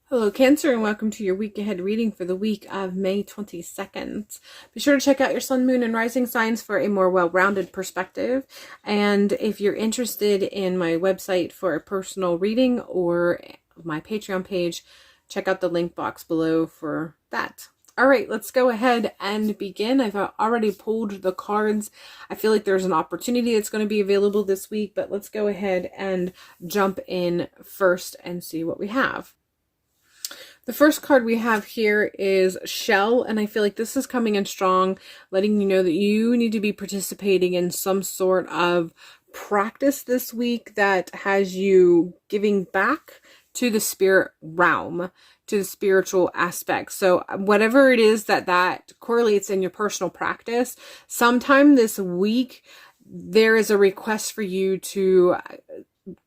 Hello, Cancer, and welcome to your week ahead reading for the week of May 22nd. Be sure to check out your sun, moon, and rising signs for a more well-rounded perspective. And if you're interested in my website for a personal reading or my Patreon page, check out the link box below for that. All right, let's go ahead and begin. I've already pulled the cards. I feel like there's an opportunity that's going to be available this week, but let's go ahead and jump in first and see what we have. The first card we have here is Shell, and I feel like this is coming in strong, letting you know that you need to be participating in some sort of practice this week that has you giving back to the spirit realm, to the spiritual aspect. So whatever it is that correlates in your personal practice, sometime this week, there is a request for you to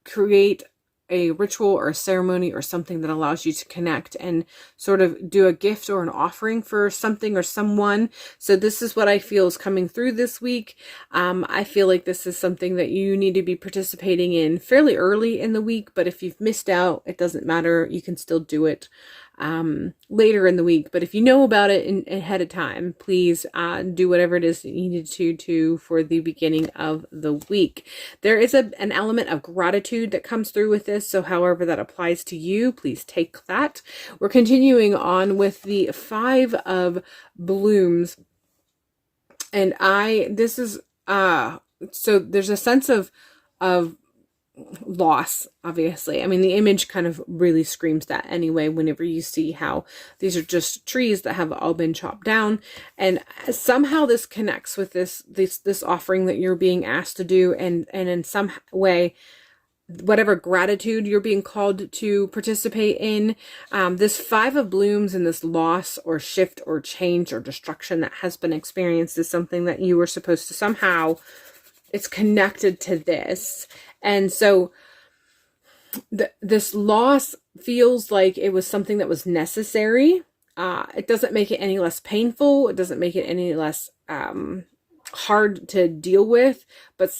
create a ritual or a ceremony or something that allows you to connect and sort of do a gift or an offering for something or someone. So this is what I feel is coming through this week. I feel like this is something that you need to be participating in fairly early in the week, but if you've missed out, it doesn't matter. You can still do it later in the week. But if you know about it ahead of time, please do whatever it is that you need to do for the beginning of the week. There is an element of gratitude that comes through with this. So however that applies to you, please take that. We're continuing on with the Five of Blooms. And so there's a sense of loss, obviously. I mean, the image kind of really screams that anyway, whenever you see how these are just trees that have all been chopped down. And somehow this connects with this offering that you're being asked to do, and in some way, whatever gratitude you're being called to participate in. This Five of Blooms and this loss or shift or change or destruction that has been experienced is something that you were supposed to somehow, it's connected to this. And so this loss feels like it was something that was necessary. It doesn't make it any less painful. It doesn't make it any less hard to deal with, but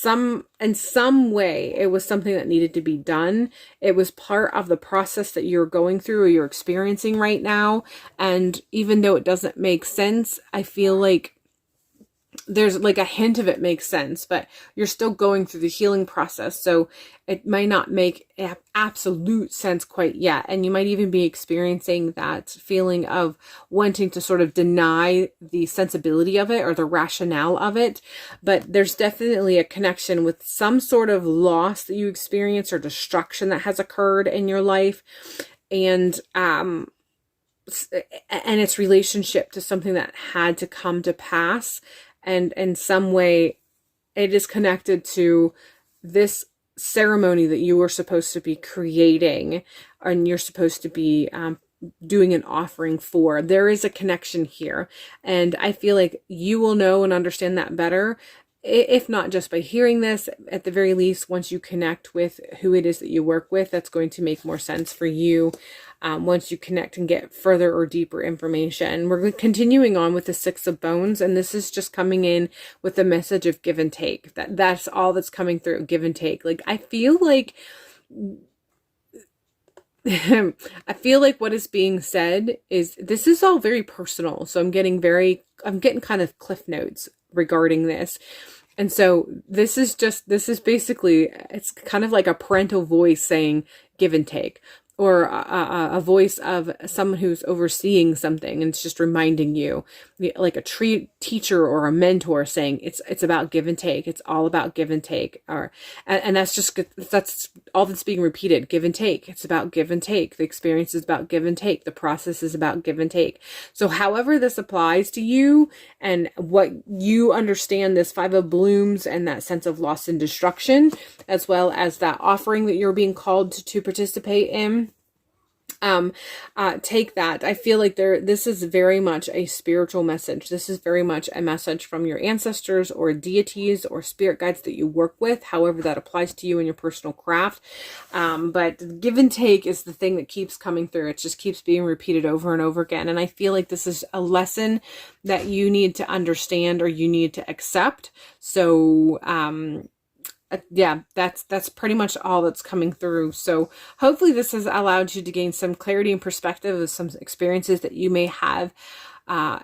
in some way it was something that needed to be done. It was part of the process that you're going through or you're experiencing right now. And even though it doesn't make sense, I feel like there's like a hint of it makes sense, but you're still going through the healing process. So it might not make absolute sense quite yet. And you might even be experiencing that feeling of wanting to sort of deny the sensibility of it or the rationale of it. But there's definitely a connection with some sort of loss that you experience or destruction that has occurred in your life. And its relationship to something that had to come to pass. And in some way, it is connected to this ceremony that you were supposed to be creating and you're supposed to be doing an offering for. There is a connection here. And I feel like you will know and understand that better, if not just by hearing this, at the very least, once you connect with who it is that you work with, that's going to make more sense for you once you connect and get further or deeper information. We're continuing on with the Six of Bones, and this is just coming in with the message of give and take. That's all that's coming through, give and take. Like, I feel like what is being said is this is all very personal. So I'm getting kind of cliff notes regarding this. And so this is basically, it's kind of like a parental voice saying give and take, or a voice of someone who's overseeing something, and it's just reminding you, like a teacher or a mentor saying it's about give and take. It's all about give and take, and that's all that's being repeated. Give and take. It's about give and take. The experience is about give and take. The process is about give and take. So however this applies to you and what you understand this Five of Blooms and that sense of loss and destruction, as well as that offering that you're being called to participate in, take that. I feel like this is very much a spiritual message. This is very much a message from your ancestors or deities or spirit guides that you work with, however that applies to you in your personal craft. But give and take is the thing that keeps coming through. It just keeps being repeated over and over again. And I feel like this is a lesson that you need to understand or you need to accept. So, Yeah, that's pretty much all that's coming through. So hopefully this has allowed you to gain some clarity and perspective of some experiences that you may have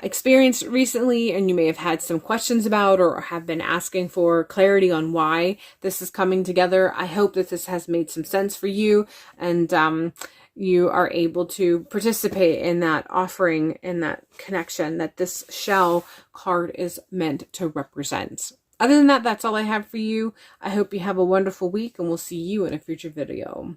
experienced recently, and you may have had some questions about or have been asking for clarity on why this is coming together. I hope that this has made some sense for you, and you are able to participate in that offering, in that connection that this shell card is meant to represent. Other than that, that's all I have for you. I hope you have a wonderful week, and we'll see you in a future video.